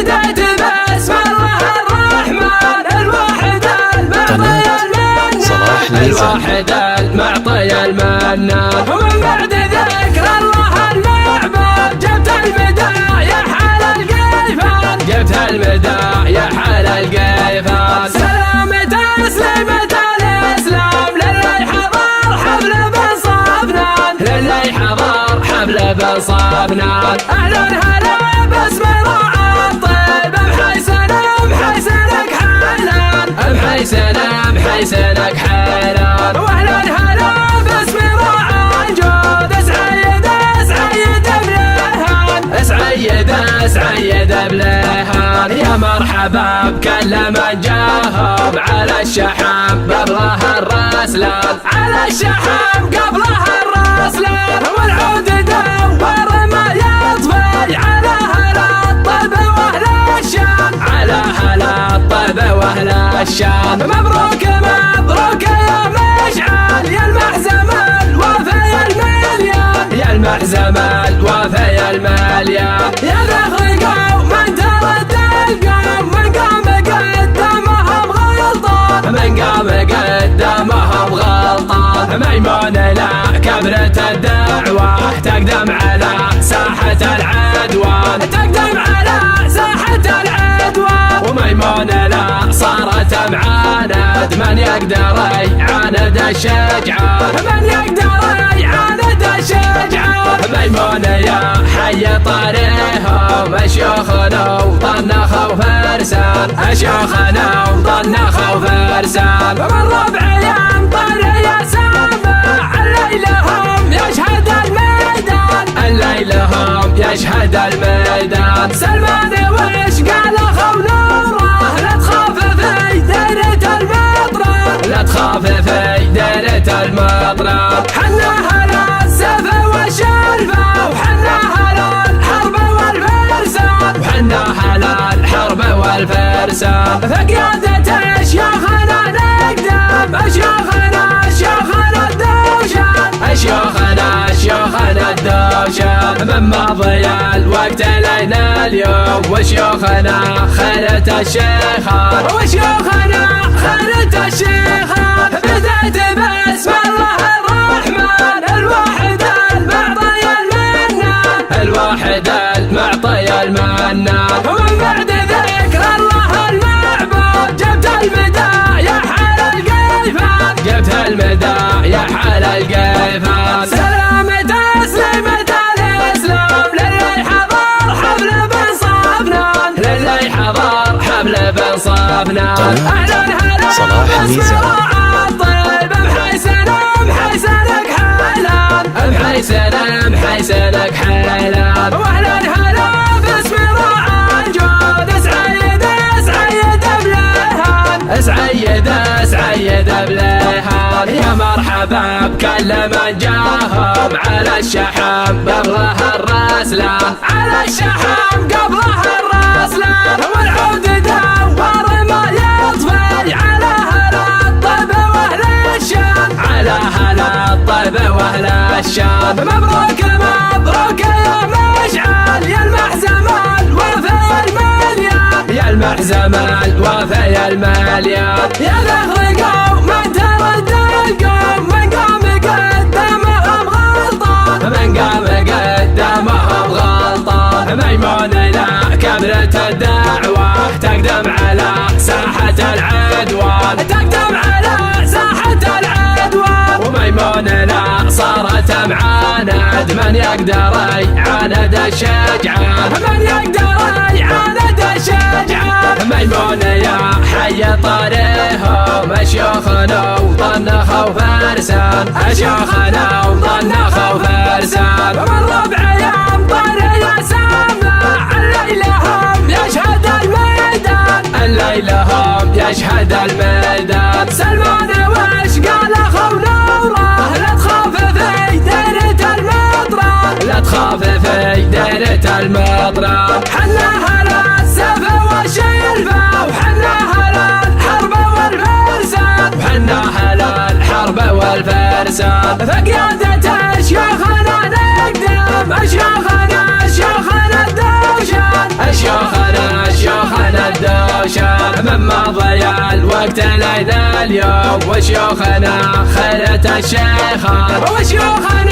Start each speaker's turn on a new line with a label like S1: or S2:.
S1: بدأت باسم الله الرحمن الواحد المعطي المنان الواحد المعطي المنان. ومن بعد ذكر الله المعبود جبت البداية حال القيفان جبت البداية حال القيفان. سلام تسليمة الإسلام للي حضر حفل بن صفنان للي حضر حفل بن صفنان. أهلا هلا باسم راعى الطيب بحيسنك حيلان بحيسنك حيلان. واهلا هلا باسم راعى الجود اسعيد بليهان. يا مرحبا بكل من جاهم على الشحم قبله الرسلان على الشحم قبله الرسلان. والعود دور ما يطفي على هلا الطيب واهل الشام على هلا الطيب واهل الشام. مبروك مبروك يا مشعل يا المحزم الوفي المليان يا المحزم الوفي المليان. يا ذخر قوم من ترد القوم من قام قدامهم غلطان من قام قدامهم غلطان. ميمون لا كبرة الدعوة تقدم على ساحة العدوان تقدم على ساحة العدوان. وميمون لا صارت معاند من يقدر يعاند الشجعان من يقدر يعاند الشجعان. ميمون يا حي طريهم شيوخنا وطنخوا فرسان شيوخنا وطنخوا فرسان. ومن ربع يمطر يا سامع الليلهم يشهد الميدان الليلهم يشهد الميدان. سلمان وش قال اخو نوره لا تخاف في ديرة المطران لا تخاف في ديرة المطران. حنا هلا السيف والشرفة وحنا هلا الحرب والفرسان وحنا هلا الحرب والفرسان. فقيادة شيوخنا نقدم شيوخنا الدوشان شيوخنا الدوشان. من ماضي الوقت لنا اليوم وشيوخنا خيرة الشيخان وشيوخنا خيرة الشيخان. بدأت باسم الله الرحمن الواحد المعطي المنان الواحد المعطي المنان. ومن بعد ذكر الله المعبود جبت البداية حال القيفان جبت البداية حال القيفان. سلام تسليمة الإسلام للي حضر حفل بن صفنان للي حضر حفل بن صفنان. أهلا هلا باسم راعى الطيب بحيسنك حيلان بحيسنك حيلان. واهلا هلا باسم راعى الجود اسعيد بليهان اسعيد بليهان. يا مرحبا بكل من جاهم على الشحم قبله الرسلان على الشحم قبله الرسلان. والعود دور ما يطفي على هلا الطيب واهل الشام على هلا الطيب واهل الشام. مبروك مبروك يا مشعل يا المحزم الوفي المليان يا المحزم الوفي المليان. يا ذخر قوم من ترد القوم من قام قدامهم غلطان من قام قدامهم غلطان. ميمون لا كبرة الدعوة تقدم على ساحة العدوان تقدم على ساحة العدوان. وميمون لا صارت معاند من يقدر يعاند الشجعان من يقدر يعاند الشجعان. ميمون يا حي طريهم شيوخنا وطنخوا فرسان شيوخنا وطنخوا فرسان. ومن ربع يمطر يا سامع الليلهم يشهد الميدان الليلهم يشهد الميدان. سلمان وش قال اخو نوره لا تخاف في ديرة المطران لا تخاف في ديرة المطران. حنا هلا السيف والشرفة وحنا هلا الحرب والفرسان وحنا هلا الحرب والفرسان. فقيادة شيوخنا نقدم شيوخنا الدوشان شيوخنا وشال من مضي الوقت لينا اليوم، وشيوخنا خيرة الشيخان، وشيوخنا